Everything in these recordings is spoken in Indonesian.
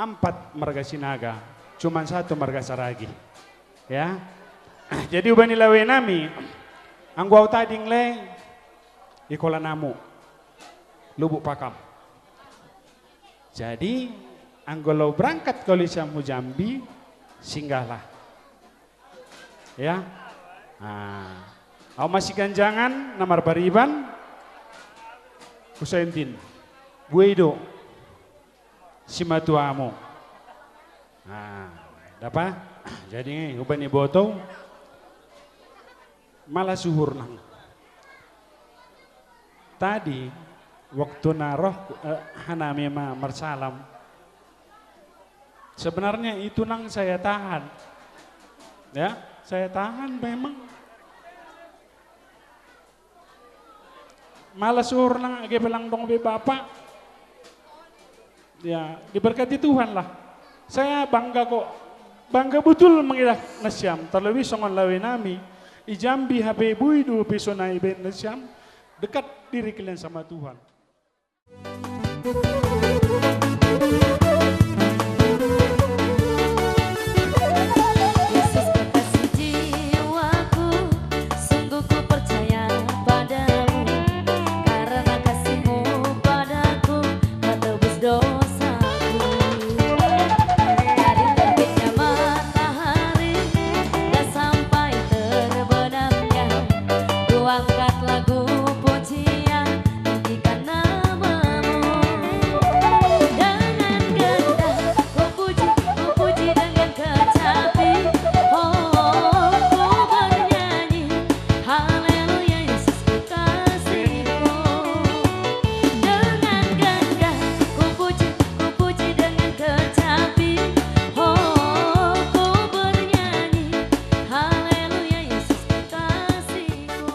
4 marga Sinaga, cuman 1 marga Saragi. Ya. Jadi ubani lawe nami, angguau tading le, ikola namu, lubuk pakam. Jadi, anggolau berangkat ke Lisamu Jambi, singgahlah. Ya. Nah, aku masih ganjangan, namar bariban, Kusaintin, Buedo, Simatuamo. Nah, dapat? Jadi ubani boto, malah suhur nang. Tadi waktu naroh hanami marsalam, sebenarnya itu nang saya tahan, ya saya tahan memang. Malah suhur nang age belang dong be bapak, ya diberkati Tuhan lah. Saya bangga kok, bangga betul mengilah nasyam. Terlebih songon lawe nami, ijambi HP buidu pisonai ben nasyam, dekat diri kalian sama Tuhan. Yesus kekasih jiwaku, sungguh ku percaya padamu, karena kasih-Mu padaku telah tebus dosaku. Dari terbitnya matahari dan sampai terbenamnya, ku angkat lagu pujian tinggikan nama-Mu. Dengan gendah ku puji dengan kecapi, oh ku bernyanyi haleluya Yesus kekasihku. Dengan gendah ku puji dengan kecapi, oh ku bernyanyi haleluya Yesus kekasihku.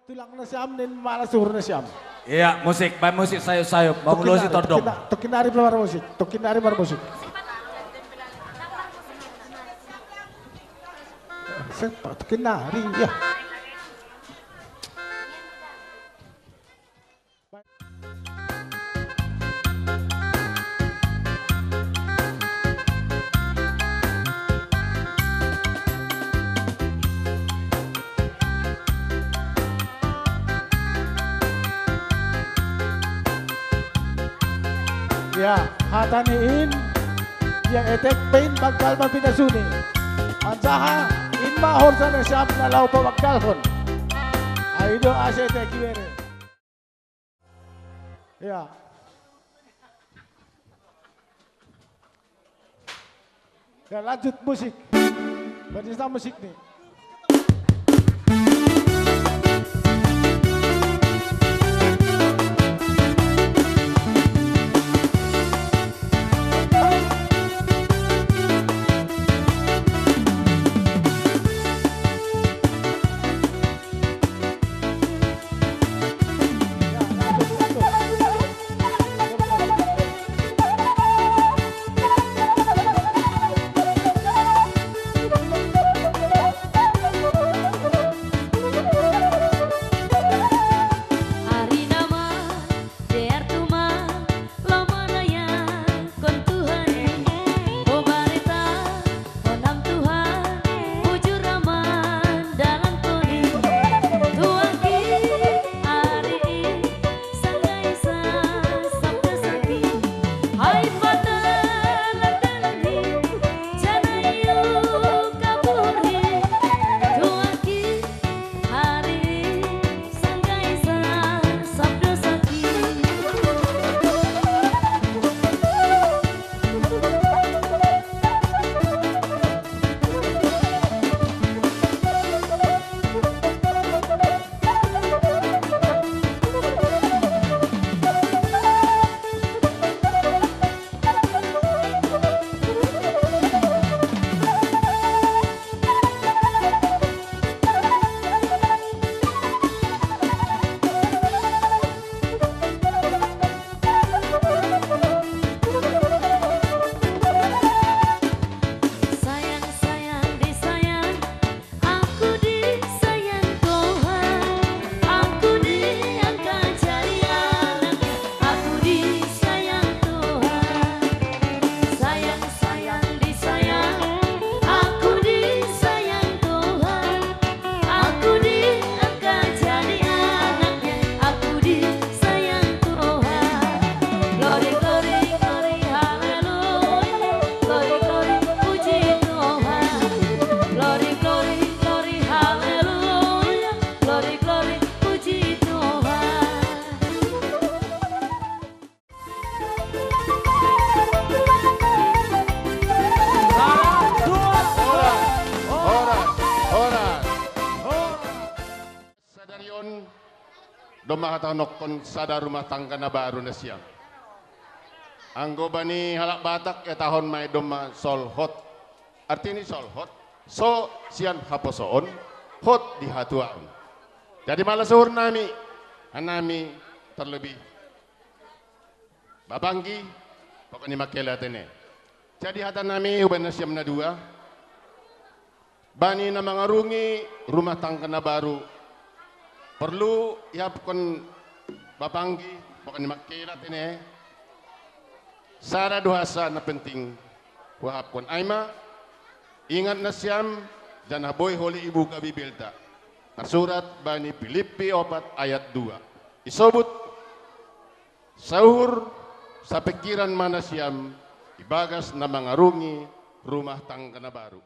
Tulang na siyam, nin malas suhur na siyam. Iya, musik, main musik sayup-sayup, mau ngelusi todong. Tukinari pelamar musik, tukinari bar musik. Tukinari, ya. Ya, hataniin yang etek pain bakal mapinasuni. Ansaha in mahor sana siyam na lau pa magkalhon. Aido asa etek kiwere. Ya. Ya lanjut musik. Berista musik nih. Domahatanok kon sada rumah tangga na baru na siyam. Anggo bani halak Batak ya tahun may doma solhot. Artinya solhot. So siyan haposoon, hot dihatuan. Jadi malah suhur nami, anami terlebih. Babanggi, pokoknya makelatene. Jadi hata nami uban na siyam na dua. Bani na mangarungi rumah tangga na baru. Perlu yapkon babanggi, pokoknya makelatene. Sara duhasa na penting wahapkon aima ingat na siyam dan haboy holi ibu kabibilta tersurat bani Filipi 4 ayat 2 isobut sahur sa pikiran mana siyam ibagas na mangarungi rumah tangga na baru.